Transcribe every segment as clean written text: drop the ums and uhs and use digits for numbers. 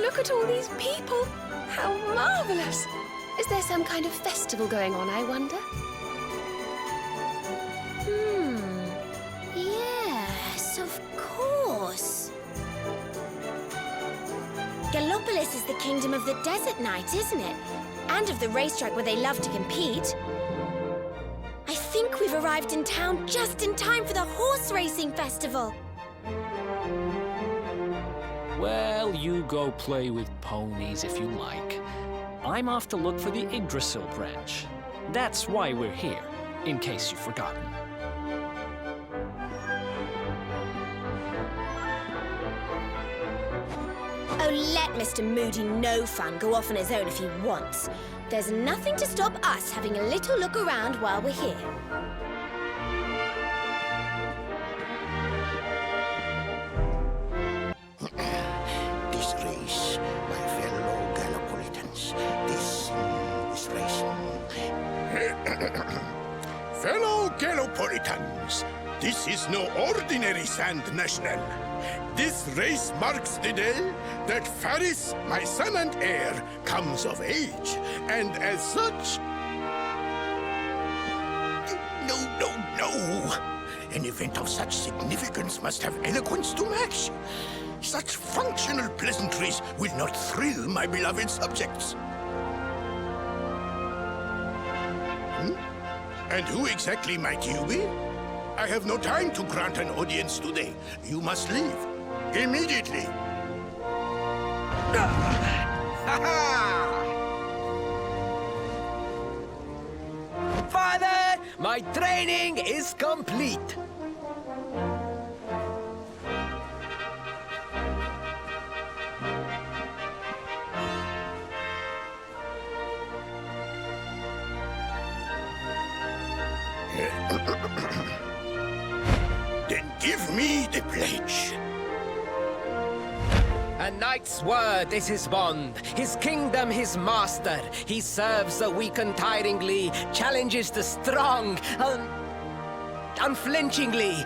Look at all these people! How marvellous! Is there some kind of festival going on, I wonder? Yes, of course. Gallopolis is the kingdom of the desert knight, isn't it? And of the racetrack where they love to compete. I think we've arrived in town just in time for the horse racing festival. Well, you go play with ponies if you like. I'm off to look for the Yggdrasil branch. That's why we're here, in case you've forgotten. Oh, let Mr. Moody No Fun go off on his own if he wants. There's nothing to stop us having a little look around while we're here. This race, my fellow Gallopolitans, this race. Fellow Gallopolitans, this is no ordinary Sand National. This race marks the day that Faris, my son and heir, comes of age. And as such... No. An event of such significance must have eloquence to match. Such functional pleasantries will not thrill my beloved subjects. And who exactly might you be? I have no time to grant an audience today. You must leave. Immediately. Father, my training is complete. Then give me the pledge. A knight's word is his bond, his kingdom his master. He serves the weak untiringly, challenges the strong unflinchingly,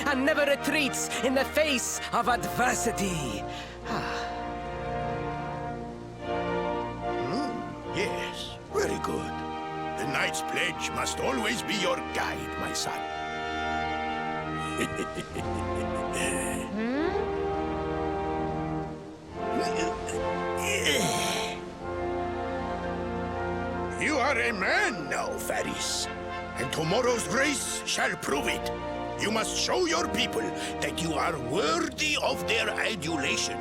and never retreats in the face of adversity. Yes, very good. The knight's pledge must always be your guide, my son. You are a man now, Faris. And tomorrow's race shall prove it. You must show your people that you are worthy of their adulation.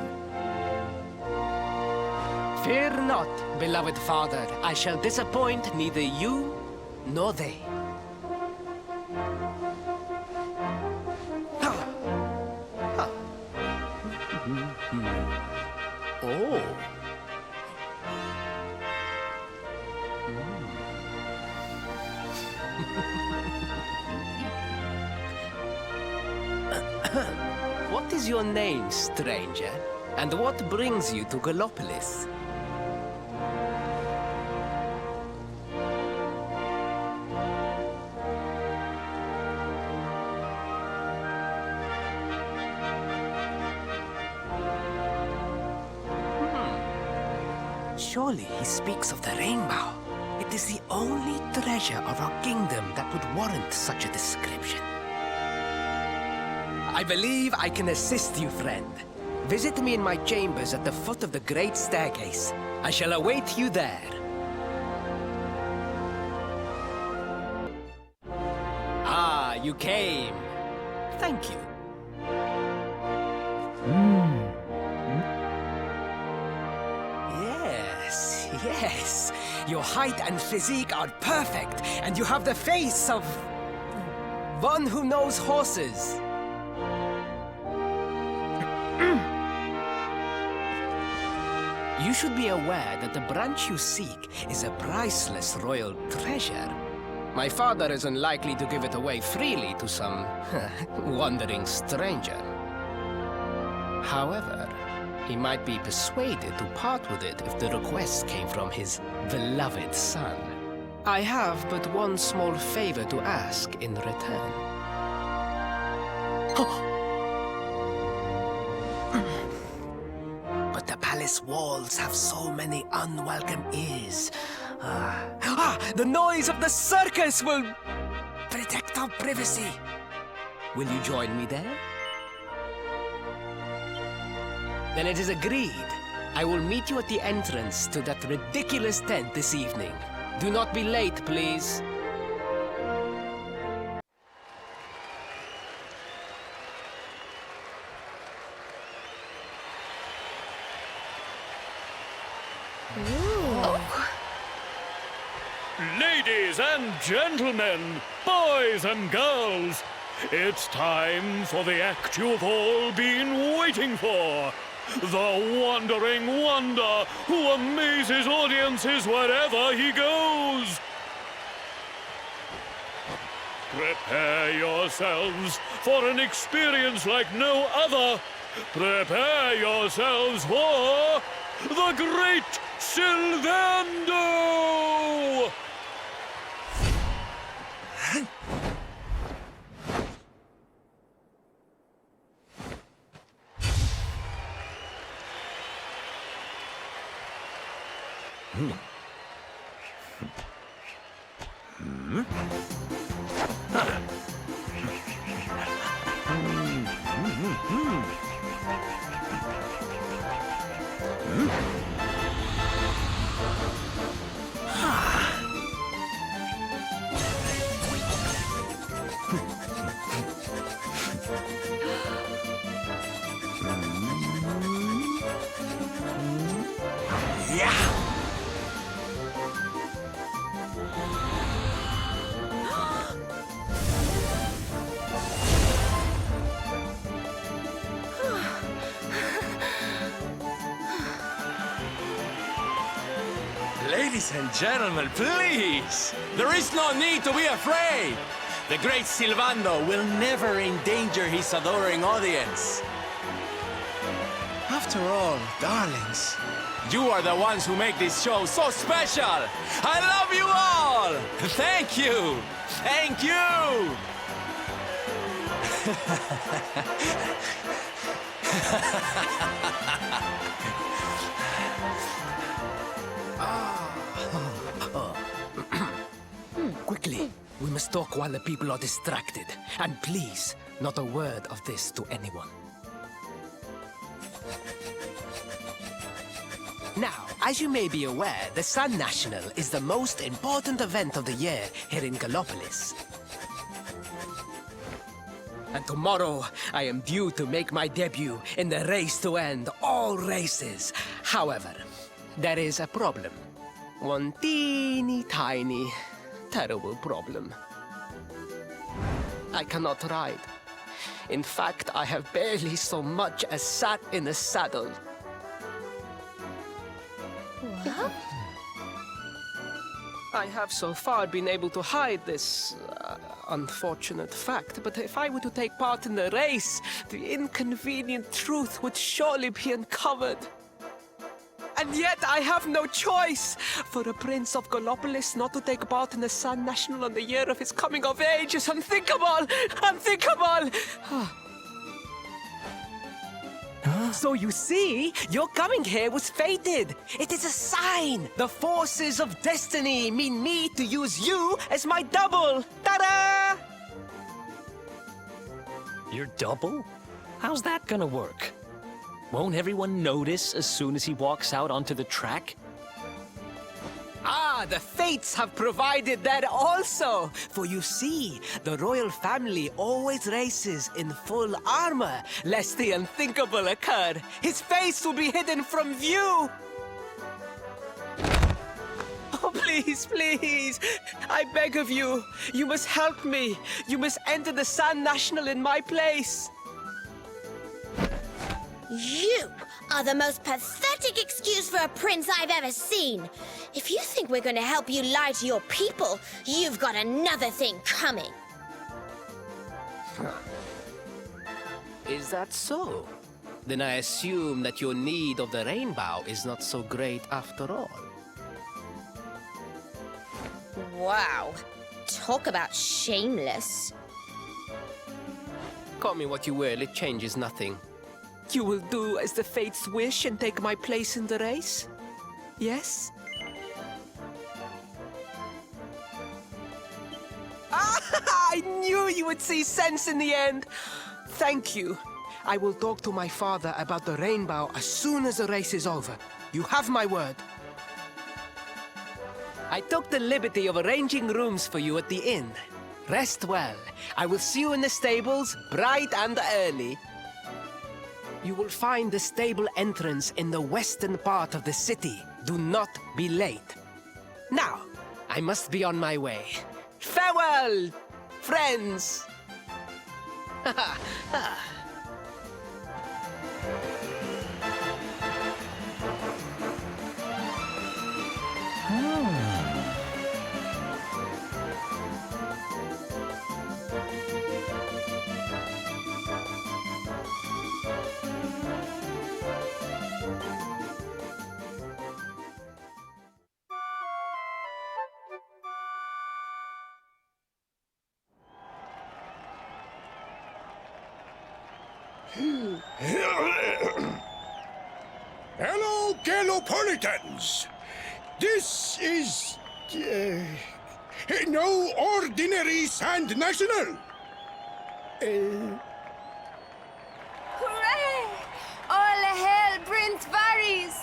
Fear not, beloved father. I shall disappoint neither you nor they. Oh. What is your name, stranger? And what brings you to Gallopolis? Surely he speaks of the rainbow. It is the only treasure of our kingdom that would warrant such a description. I believe I can assist you, friend. Visit me in my chambers at the foot of the great staircase. I shall await you there. Ah, you came. Thank you. Yes, your height and physique are perfect, and you have the face of one who knows horses. You should be aware that the branch you seek is a priceless royal treasure. My father is unlikely to give it away freely to some wandering stranger. However, he might be persuaded to part with it if the request came from his beloved son. I have but one small favor to ask in return. But the palace walls have so many unwelcome ears. The noise of the circus will protect our privacy. Will you join me there? Then it is agreed. I will meet you at the entrance to that ridiculous tent this evening. Do not be late, please. Ladies and gentlemen, boys and girls, it's time for the act you've all been waiting for. The Wandering Wonder who amazes audiences wherever he goes. Prepare yourselves for an experience like no other. Prepare yourselves for the Great Sylvando! Ladies and gentlemen, please! There is no need to be afraid! The great Sylvando will never endanger his adoring audience. After all, darlings, you are the ones who make this show so special! I love you all! Thank you! Thank you! Quickly, we must talk while the people are distracted. And please, not a word of this to anyone. Now, as you may be aware, the Sun National is the most important event of the year here in Gallopolis. And tomorrow, I am due to make my debut in the race to end all races. However, there is a problem. One teeny tiny, terrible problem. I cannot ride. In fact, I have barely so much as sat in a saddle. What? I have so far been able to hide this unfortunate fact, but if I were to take part in the race, the inconvenient truth would surely be uncovered. And yet I have no choice! For a prince of Gallopolis not to take part in the Sun National on the year of his coming of age is unthinkable! Unthinkable! So you see, your coming here was fated. It is a sign. The forces of destiny mean me to use you as my double. Ta-da! Your double? How's that gonna work? Won't everyone notice as soon as he walks out onto the track? Ah, the fates have provided that also. For you see, the royal family always races in full armor, lest the unthinkable occur. His face will be hidden from view. Oh, please, please. I beg of you. You must help me. You must enter the Sun National in my place. You are the most pathetic excuse for a prince I've ever seen. If you think we're going to help you lie to your people, you've got another thing coming. Is that so? Then I assume that your need of the rainbow is not so great after all. Wow. Talk about shameless. Call me what you will, it changes nothing. You will do as the fates wish and take my place in the race? Yes? I knew you would see sense in the end. Thank you. I will talk to my father about the rainbow as soon as the race is over. You have my word. I took the liberty of arranging rooms for you at the inn. Rest well. I will see you in the stables, bright and early. You will find the stable entrance in the western part of the city. Do not be late. Now, I must be on my way. Farewell, friends! Hello, Gallopolitans! This is... no ordinary Sand National! Hooray! All hail Prince Varys!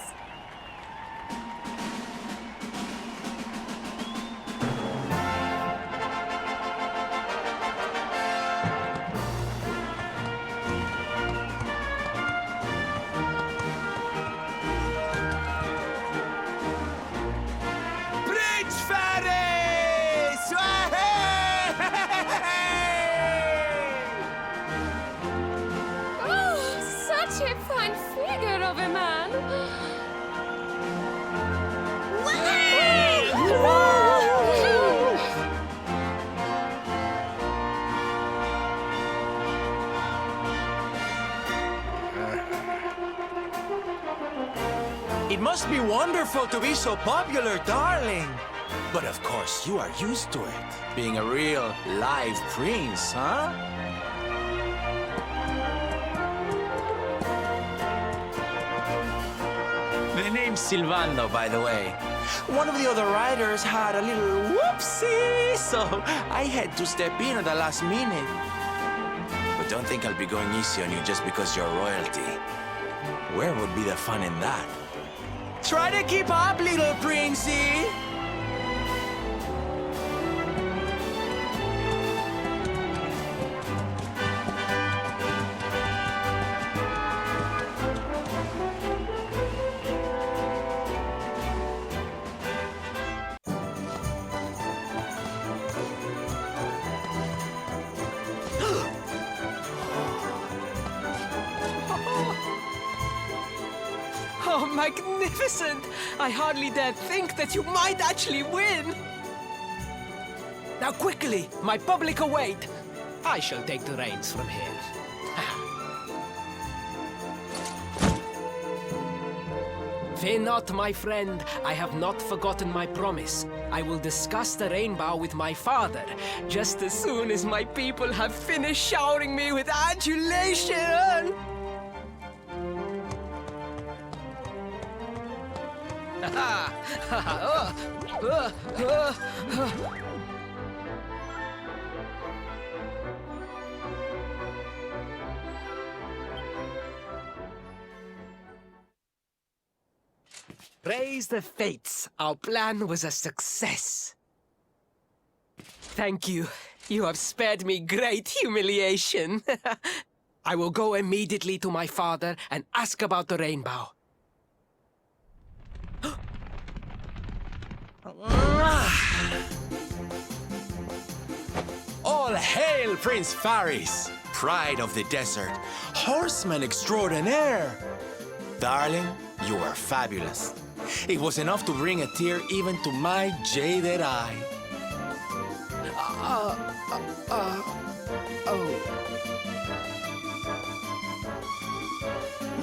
A fine figure of a man. It must be wonderful to be so popular, darling. But of course, you are used to it. Being a real live prince, huh? The name's Sylvando, by the way. One of the other riders had a little whoopsie, so I had to step in at the last minute. But don't think I'll be going easy on you just because you're royalty. Where would be the fun in that? Try to keep up, little princey! Oh, magnificent! I hardly dare think that you might actually win! Now quickly, my public await! I shall take the reins from here. Fear not, my friend. I have not forgotten my promise. I will discuss the rainbow with my father, just as soon as my people have finished showering me with adulation! Praise the fates. Our plan was a success. Thank you. You have spared me great humiliation. I will go immediately to my father and ask about the rainbow. All hail Prince Varys, pride of the desert, horseman extraordinaire. Darling, you are fabulous. It was enough to bring a tear even to my jaded eye.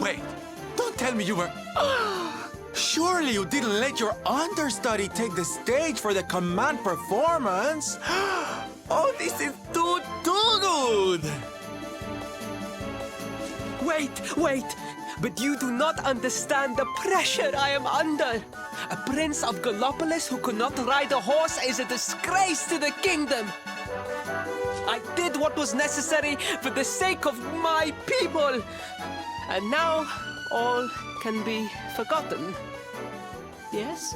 Wait, don't tell me you were... Surely you didn't let your understudy take the stage for the command performance? Oh, this is too good! Wait! But you do not understand the pressure I am under. A prince of Gallopolis who could not ride a horse is a disgrace to the kingdom. I did what was necessary for the sake of my people. And now all can be forgotten. Yes?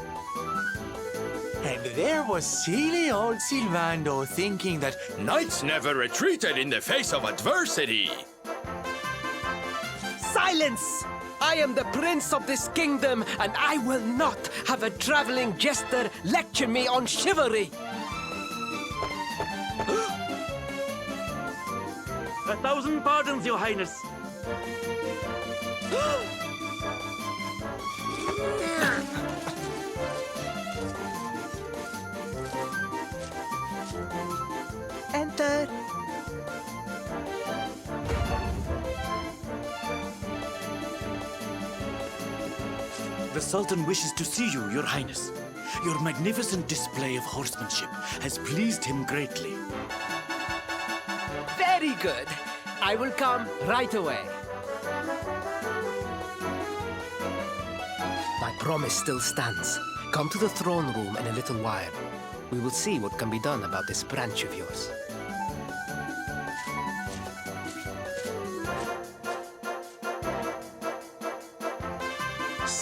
And there was silly old Sylvando thinking that Knights never retreated in the face of adversity. Silence! I am the prince of this kingdom, and I will not have a traveling jester lecture me on chivalry. 1,000 pardons, Your Highness. Enter. The Sultan wishes to see you, Your Highness. Your magnificent display of horsemanship has pleased him greatly. Very good. I will come right away. My promise still stands. Come to the throne room in a little while. We will see what can be done about this branch of yours.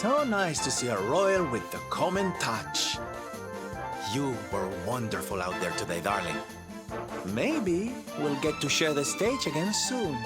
so nice to see a royal with the common touch. You were wonderful out there today, darling. Maybe we'll get to share the stage again soon.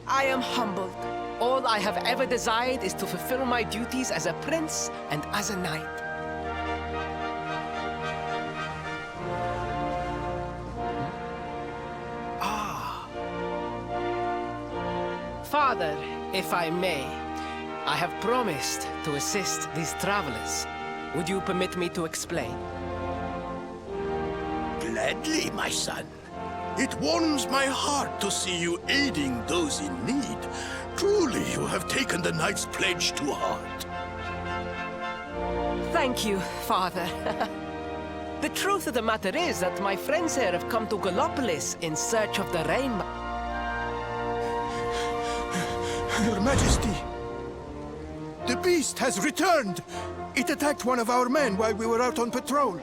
I am humbled. All I have ever desired is to fulfill my duties as a prince and as a knight. Father, if I may, I have promised to assist these travelers. Would you permit me to explain? Gladly, my son. It warms my heart to see you aiding those in need. Truly, you have taken the knight's pledge to heart. Thank you, Father. The truth of the matter is that my friends here have come to Gallopolis in search of the rainbow. Your Majesty, the beast has returned. It attacked one of our men while we were out on patrol.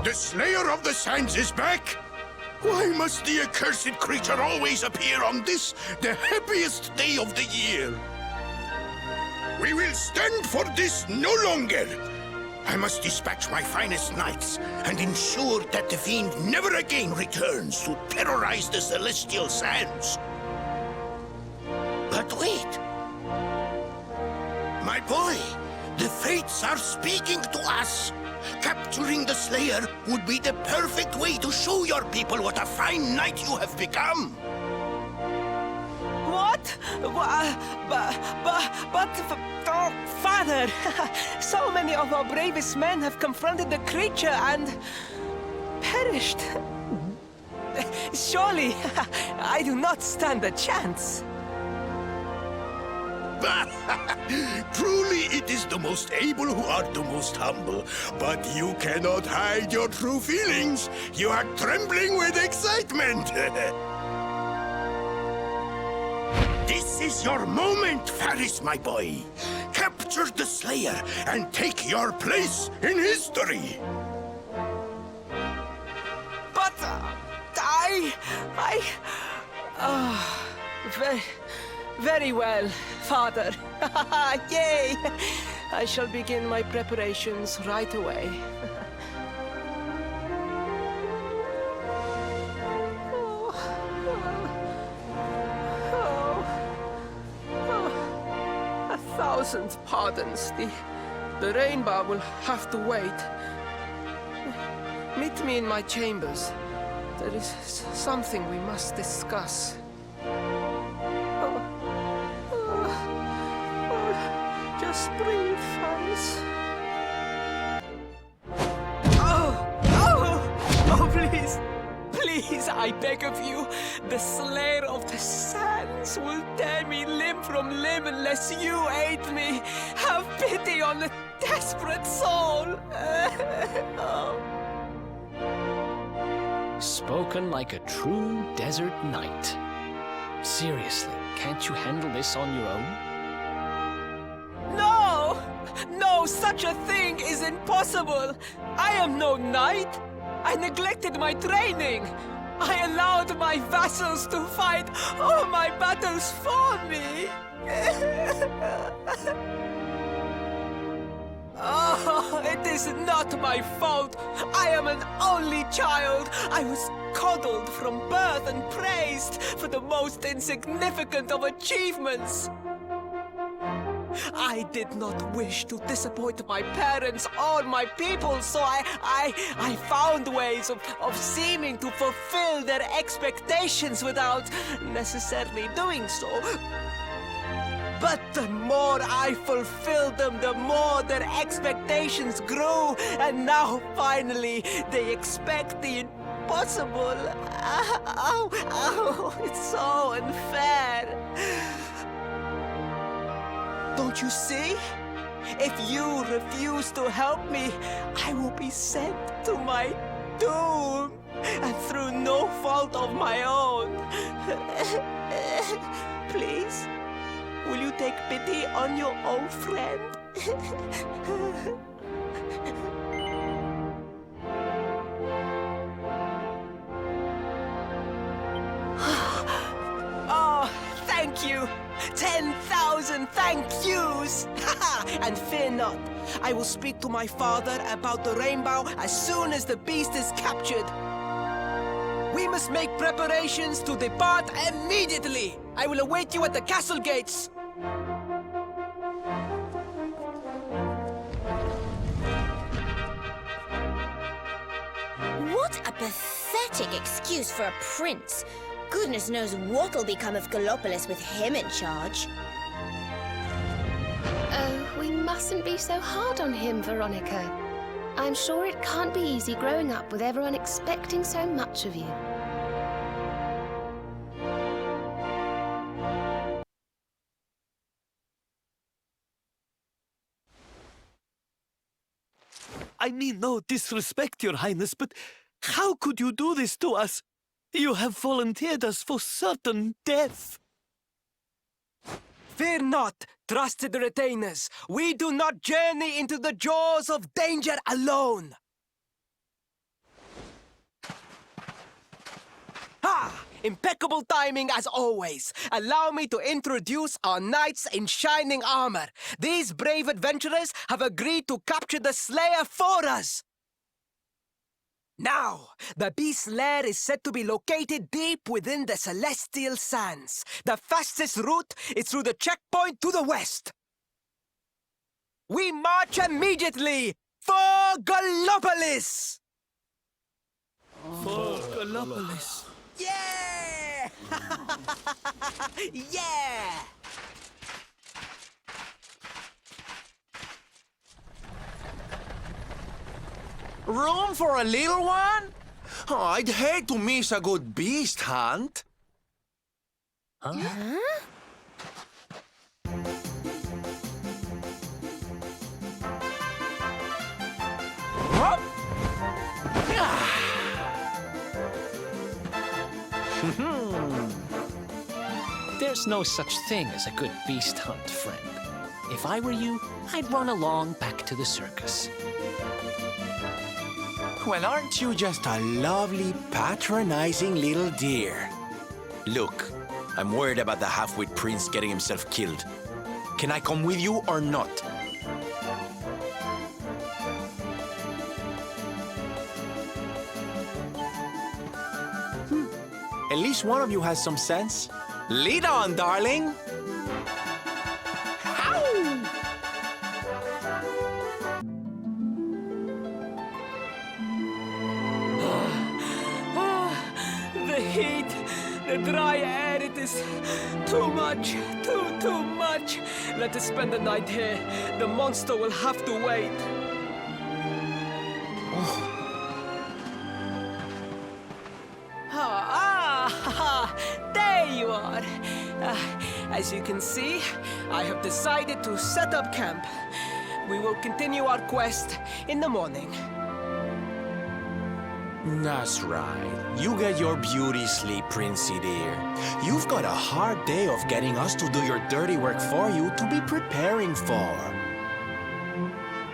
The Slayer of the Sands is back? Why must the accursed creature always appear on this, the happiest day of the year? We will stand for this no longer. I must dispatch my finest knights and ensure that the fiend never again returns to terrorize the celestial sands. But wait. My boy, the fates are speaking to us. Capturing the Slayer would be the perfect way to show your people what a fine knight you have become. What? Oh, Father, so many of our bravest men have confronted the creature and perished. Surely, I do not stand a chance. Truly, it is the most able who are the most humble. But you cannot hide your true feelings. You are trembling with excitement. This is your moment, Faris, my boy. Capture the Slayer and take your place in history. But very well, Father. Yay! I shall begin my preparations right away. A thousand pardons. The rainbow will have to wait. Meet me in my chambers. There is something we must discuss. Just breathe, Hans. Oh, please. Please, I beg of you. The Slayer of the Sands will tear me limb from limb unless you aid me. Have pity on a desperate soul. Oh. Spoken like a true desert knight. Seriously, can't you handle this on your own? No! No, such a thing is impossible! I am no knight! I neglected my training! I allowed my vassals to fight all my battles for me! Oh, it is not my fault! I am an only child! I was coddled from birth and praised for the most insignificant of achievements! I did not wish to disappoint my parents or my people, so I found ways of seeming to fulfill their expectations without necessarily doing so. But the more I fulfilled them, the more their expectations grew, and now finally they expect the impossible. It's so unfair. Don't you see? If you refuse to help me, I will be sent to my doom, and through no fault of my own. Please, will you take pity on your old friend? Oh, thank you! 10,000 thank yous! And fear not, I will speak to my father about the rainbow as soon as the beast is captured. We must make preparations to depart immediately. I will await you at the castle gates. What a pathetic excuse for a prince. Goodness knows what'll become of Gallopolis with him in charge. Oh, we mustn't be so hard on him, Veronica. I'm sure it can't be easy growing up with everyone expecting so much of you. I mean no disrespect, Your Highness, but how could you do this to us? You have volunteered us for certain death. Fear not, trusted retainers. We do not journey into the jaws of danger alone. Ha! Impeccable timing as always. Allow me to introduce our knights in shining armor. These brave adventurers have agreed to capture the Slayer for us. Now, the beast's lair is said to be located deep within the Celestial Sands. The fastest route is through the checkpoint to the west. We march immediately for Gallopolis! For Gallopolis. Yeah! Yeah! Room for a little one? Oh, I'd hate to miss a good beast hunt. Huh? Huh? There's no such thing as a good beast hunt, friend. If I were you, I'd run along back to the circus. Well, aren't you just a lovely, patronizing little dear? Look, I'm worried about the half-wit prince getting himself killed. Can I come with you or not? At least one of you has some sense. Lead on, darling! The dry air, it is too much. Too much. Let us spend the night here. The monster will have to wait. There you are. As you can see, I have decided to set up camp. We will continue our quest in the morning. That's right. You get your beauty sleep, Princey dear. You've got a hard day of getting us to do your dirty work for you to be preparing for.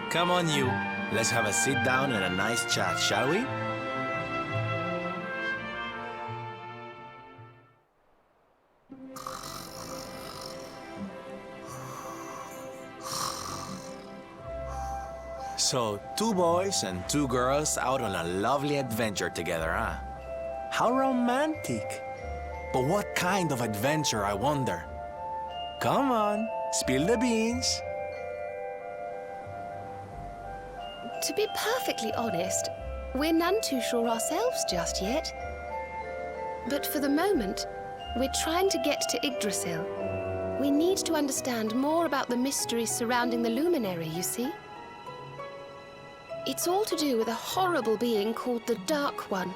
Come on, you. Let's have a sit down and a nice chat, shall we? So, 2 boys and 2 girls out on a lovely adventure together, huh? How romantic. But what kind of adventure, I wonder? Come on, spill the beans. To be perfectly honest, we're none too sure ourselves just yet. But for the moment, we're trying to get to Yggdrasil. We need to understand more about the mysteries surrounding the luminary, you see? It's all to do with a horrible being called the Dark One.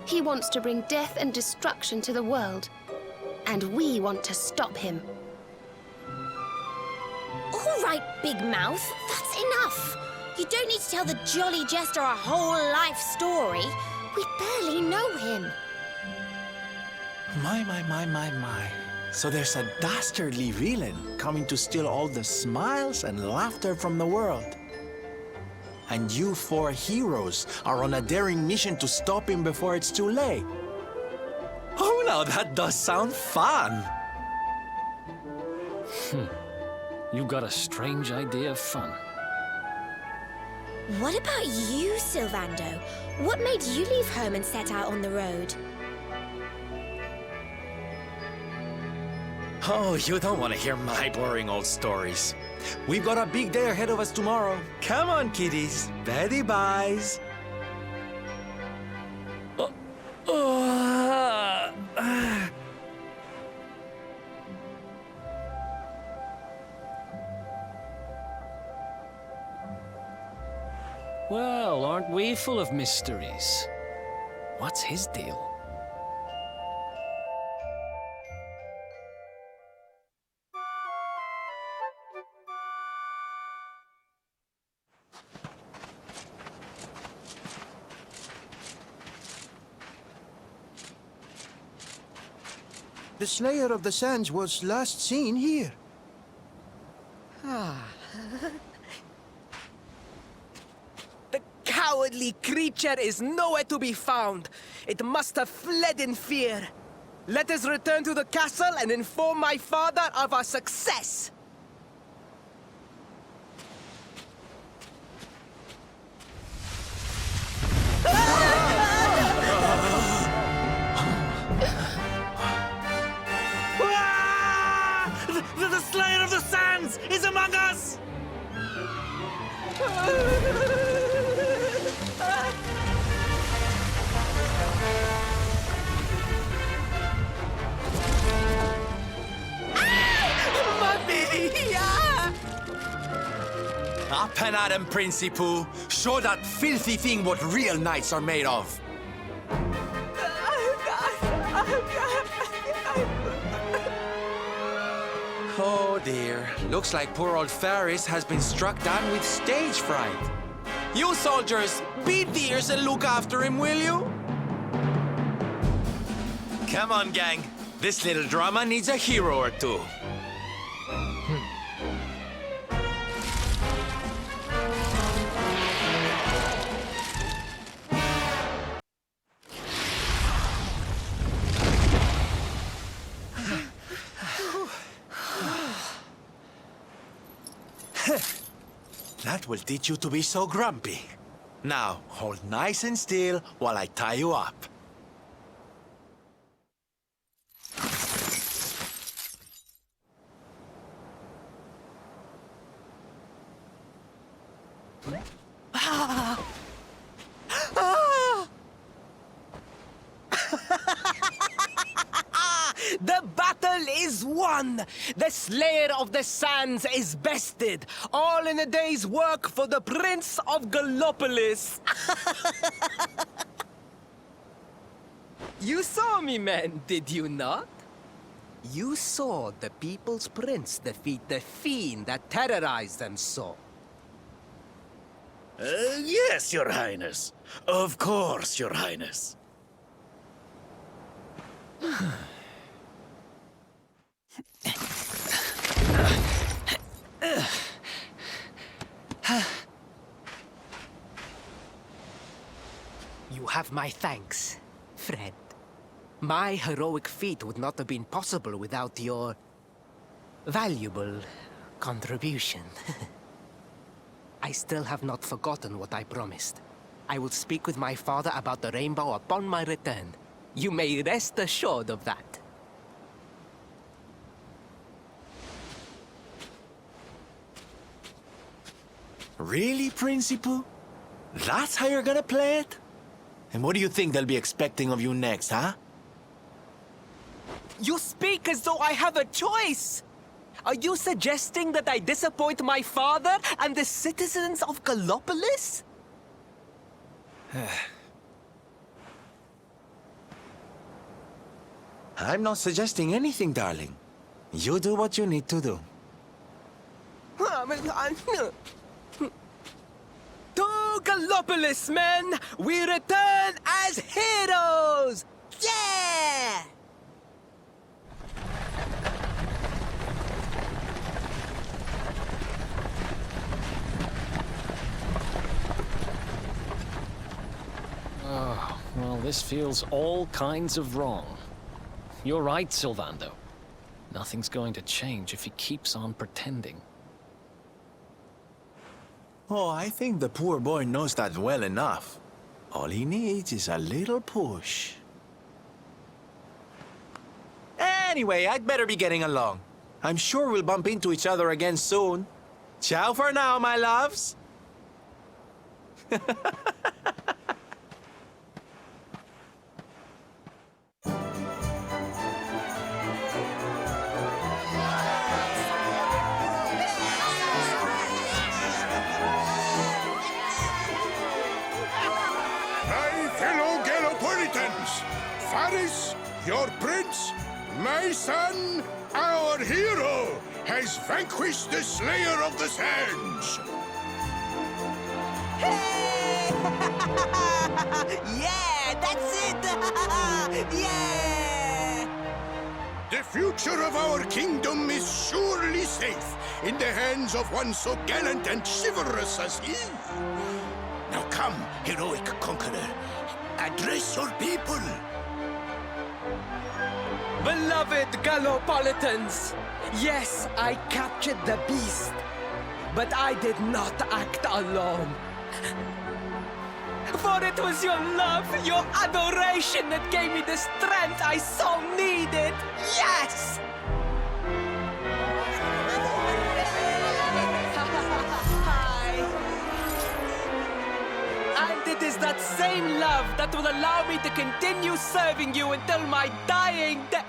He wants to bring death and destruction to the world, and we want to stop him. All right, Big Mouth, that's enough. You don't need to tell the Jolly Jester a whole life story. We barely know him. My. So there's a dastardly villain coming to steal all the smiles and laughter from the world. And you 4 heroes are on a daring mission to stop him before it's too late. Oh, now that does sound fun. You got a strange idea of fun. What about you, Sylvando? What made you leave home and set out on the road? Oh, you don't want to hear my boring old stories. We've got a big day ahead of us tomorrow. Come on, kiddies. Betty buys. Well, aren't we full of mysteries? What's his deal? The Slayer of the Sands was last seen here. The cowardly creature is nowhere to be found. It must have fled in fear. Let us return to the castle and inform my father of our success. The Slayer of the Sands is among us! Up and at him, Princey Pooh. Show that filthy thing what real knights are made of. Oh dear. Looks like poor old Faris has been struck down with stage fright. You soldiers, beat the ears and look after him, will you? Come on, gang. This little drama needs a hero or two. That will teach you to be so grumpy. Now, hold nice and still while I tie you up. done! The Slayer of the Sands is bested! All in a day's work for the Prince of Gallopolis! You saw me, men, did you not? You saw the People's Prince defeat the fiend that terrorized them so. Yes, Your Highness. Of course, Your Highness. You have my thanks, friend. My heroic feat would not have been possible without your valuable contribution. I still have not forgotten what I promised. I will speak with my father about the rainbow upon my return. You may rest assured of that. Really, Principal? That's how you're gonna play it? And what do you think they'll be expecting of you next, huh? You speak as though I have a choice! Are you suggesting that I disappoint my father and the citizens of Gallopolis? I'm not suggesting anything, darling. You do what you need to do. To Gallopolis, men! We return as heroes! Yeah! Oh, well, this feels all kinds of wrong. You're right, Sylvando. Nothing's going to change if he keeps on pretending. Oh, I think the poor boy knows that well enough. All he needs is a little push. Anyway, I'd better be getting along. I'm sure we'll bump into each other again soon. Ciao for now, my loves. Faris, your prince, my son, our hero, has vanquished the Slayer of the Sands. Hey! Yeah, that's it! Yeah! The future of our kingdom is surely safe in the hands of one so gallant and chivalrous as he. Now come, heroic conqueror, address your people. Beloved Gallopolitans, yes, I captured the beast, but I did not act alone. For it was your love, your adoration that gave me the strength I so needed. Yes! And it is that same love that will allow me to continue serving you until my dying day.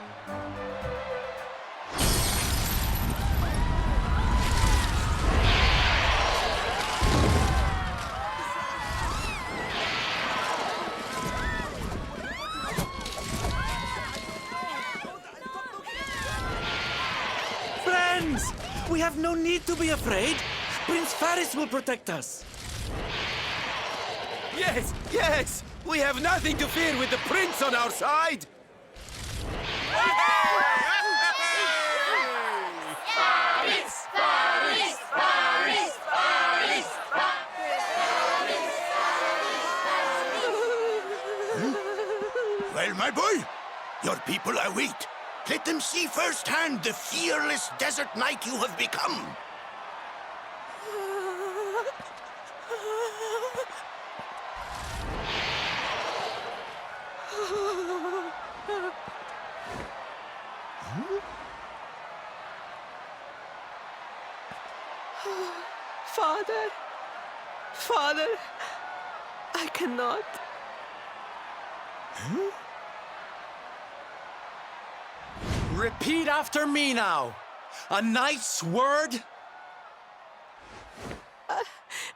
Friends! We have no need to be afraid. Prince Faris will protect us. Yes, yes! We have nothing to fear with the prince on our side! Well, my boy, your people await. Let them see firsthand the fearless desert knight you have become. Father, Father, I cannot. Repeat after me now. A knight's word?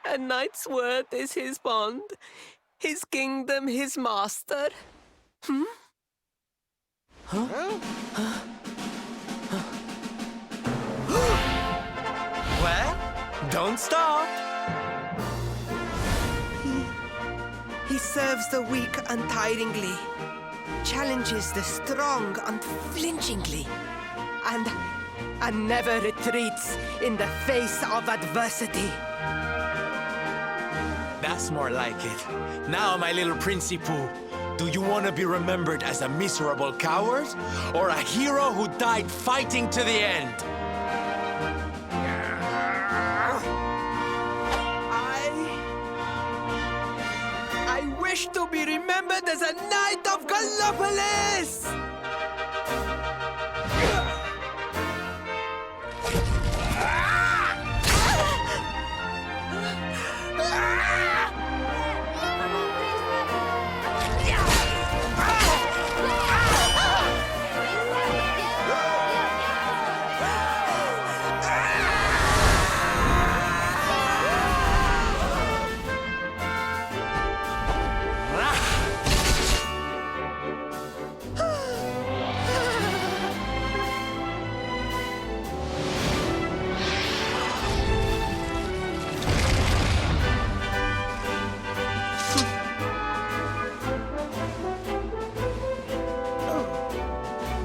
A knight's word is his bond, his kingdom, his master. Well, don't stop. He serves the weak untiringly, challenges the strong unflinchingly, and never retreats in the face of adversity. That's more like it. Now, my little Princey Pooh, do you want to be remembered as a miserable coward or a hero who died fighting to the end? I wish to be remembered as a knight of Gallopolis!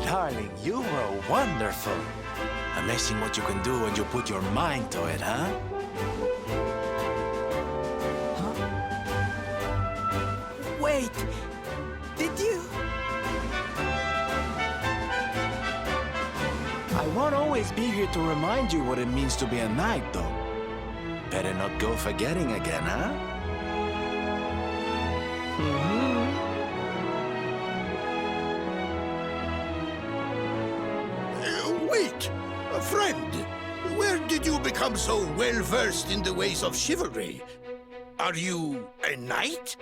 Darling, you were wonderful. Amazing what you can do when you put your mind to it, huh? Wait, did you? I won't always be here to remind you what it means to be a knight, though. Better not go forgetting again, huh? Wait! A friend! Where did you become so well-versed in the ways of chivalry? Are you a knight?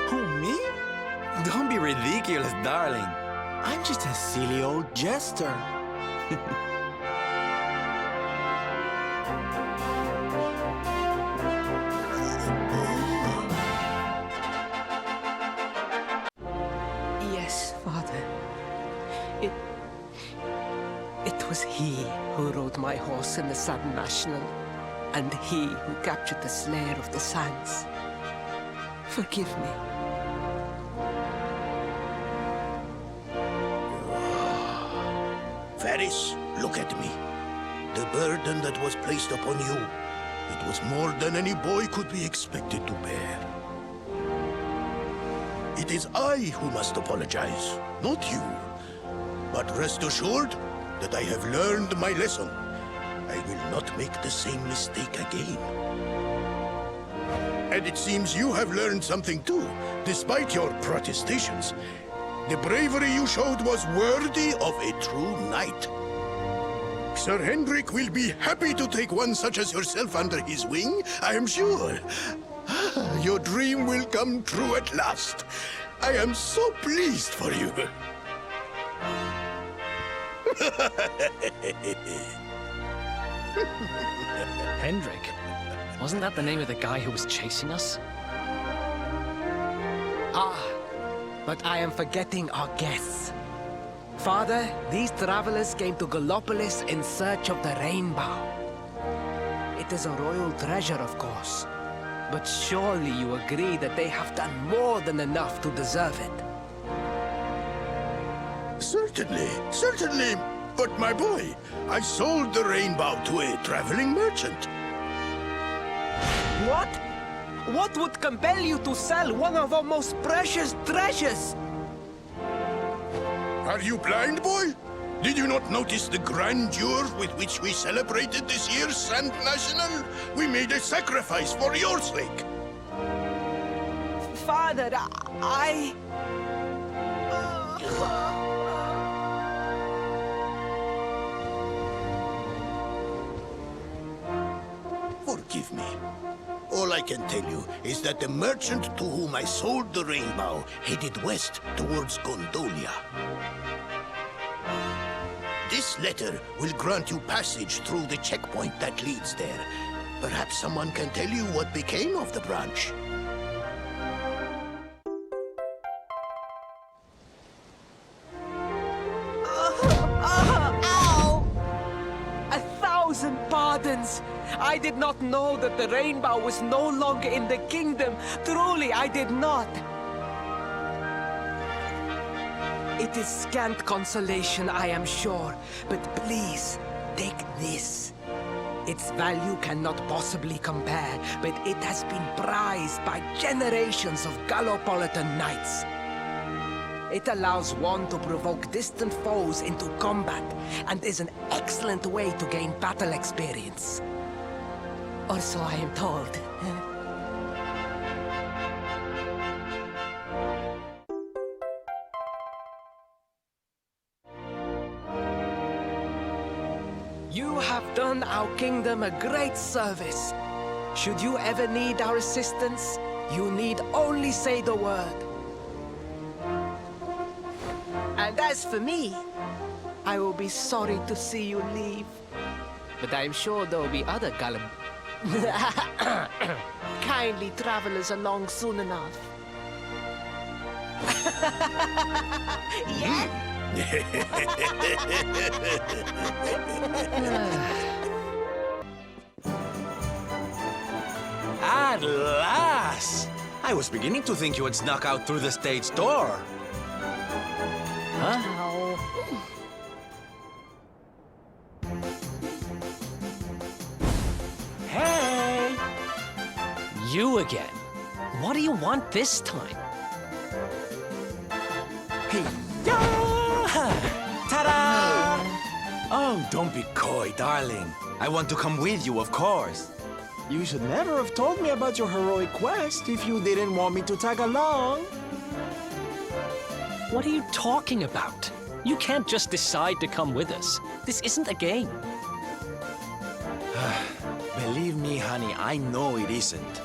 Who, me? Don't be ridiculous, darling. I'm just a silly old jester. Yes, Father. It was he who rode my horse in the Sun National, and he who captured the Slayer of the Sands. Forgive me. Varys, look at me. The burden that was placed upon you, it was more than any boy could be expected to bear. It is I who must apologize, not you. But rest assured that I have learned my lesson. I will not make the same mistake again. And it seems you have learned something too, despite your protestations. The bravery you showed was worthy of a true knight. Sir Hendrik will be happy to take one such as yourself under his wing, I am sure. Your dream will come true at last. I am so pleased for you. Hendrik? Wasn't that the name of the guy who was chasing us? Ah, but I am forgetting our guests. Father, these travelers came to Gallopolis in search of the rainbow. It is a royal treasure, of course. But surely you agree that they have done more than enough to deserve it. Certainly, certainly. But my boy, I sold the rainbow to a traveling merchant. What? What would compel you to sell one of our most precious treasures? Are you blind, boy? Did you not notice the grandeur with which we celebrated this year's Sand National? We made a sacrifice for your sake. Father, I... Forgive me. All I can tell you is that the merchant to whom I sold the rainbow headed west towards Gondolia. This letter will grant you passage through the checkpoint that leads there. Perhaps someone can tell you what became of the branch. Ow! 1,000 pardons! I did not know that the rainbow was no longer in the kingdom. Truly, I did not. It is scant consolation, I am sure. But please, take this. Its value cannot possibly compare, but it has been prized by generations of Gallopolitan knights. It allows one to provoke distant foes into combat, and is an excellent way to gain battle experience. Or so I am told. You have done our kingdom a great service. Should you ever need our assistance, you need only say the word. And as for me, I will be sorry to see you leave. But I'm sure there will be other kindly travelers along soon enough. Yeah? At last! I was beginning to think you had snuck out through the stage door. Huh? Hey! You again. What do you want this time? Hey, ta-da! Oh, don't be coy, darling. I want to come with you, of course. You should never have told me about your heroic quest if you didn't want me to tag along. What are you talking about? You can't just decide to come with us. This isn't a game. Believe me, honey, I know it isn't.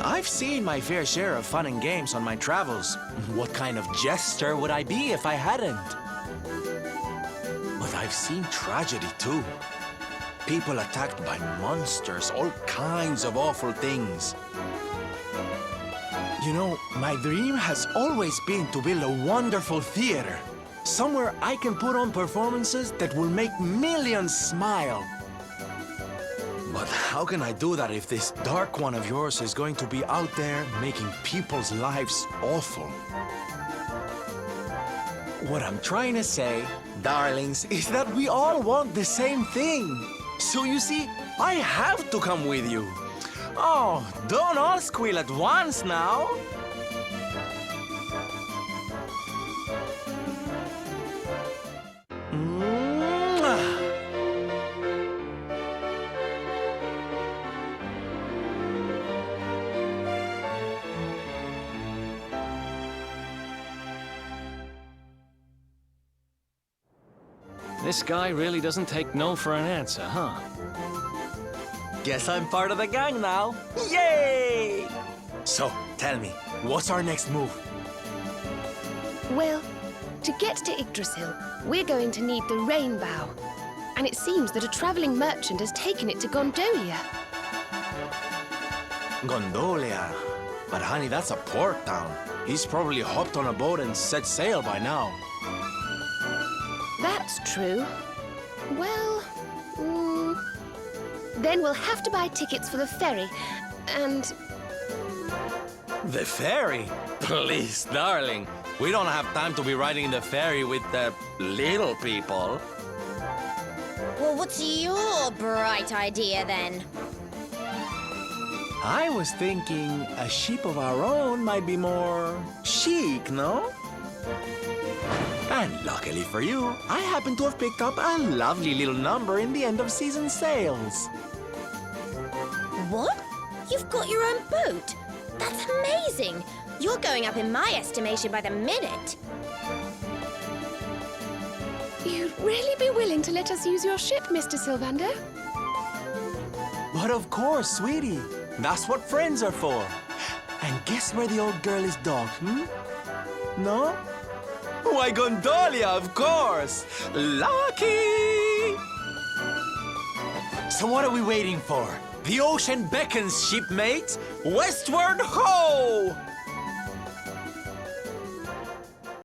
I've seen my fair share of fun and games on my travels. What kind of jester would I be if I hadn't? But I've seen tragedy, too. People attacked by monsters, all kinds of awful things. You know, my dream has always been to build a wonderful theater. Somewhere I can put on performances that will make millions smile. But how can I do that if this dark one of yours is going to be out there making people's lives awful? What I'm trying to say, darlings, is that we all want the same thing. So you see, I have to come with you. Oh, don't all squeal at once now. This guy really doesn't take no for an answer, huh? Guess I'm part of the gang now. Yay! So, tell me, what's our next move? Well, to get to Yggdrasil, we're going to need the rainbow. And it seems that a traveling merchant has taken it to Gondolia. Gondolia? But honey, that's a port town. He's probably hopped on a boat and set sail by now. That's true. Well, then we'll have to buy tickets for the ferry, and... The ferry? Please, darling. We don't have time to be riding the ferry with the little people. Well, what's your bright idea, then? I was thinking a ship of our own might be more chic, no? And luckily for you, I happen to have picked up a lovely little number in the end-of-season sales. What? You've got your own boat? That's amazing! You're going up in my estimation by the minute. You'd really be willing to let us use your ship, Mr. Sylvando? But of course, sweetie. That's what friends are for. And guess where the old girl is docked, No? Why, Gondolia, of course! Lucky! So what are we waiting for? The ocean beckons, shipmate! Westward ho!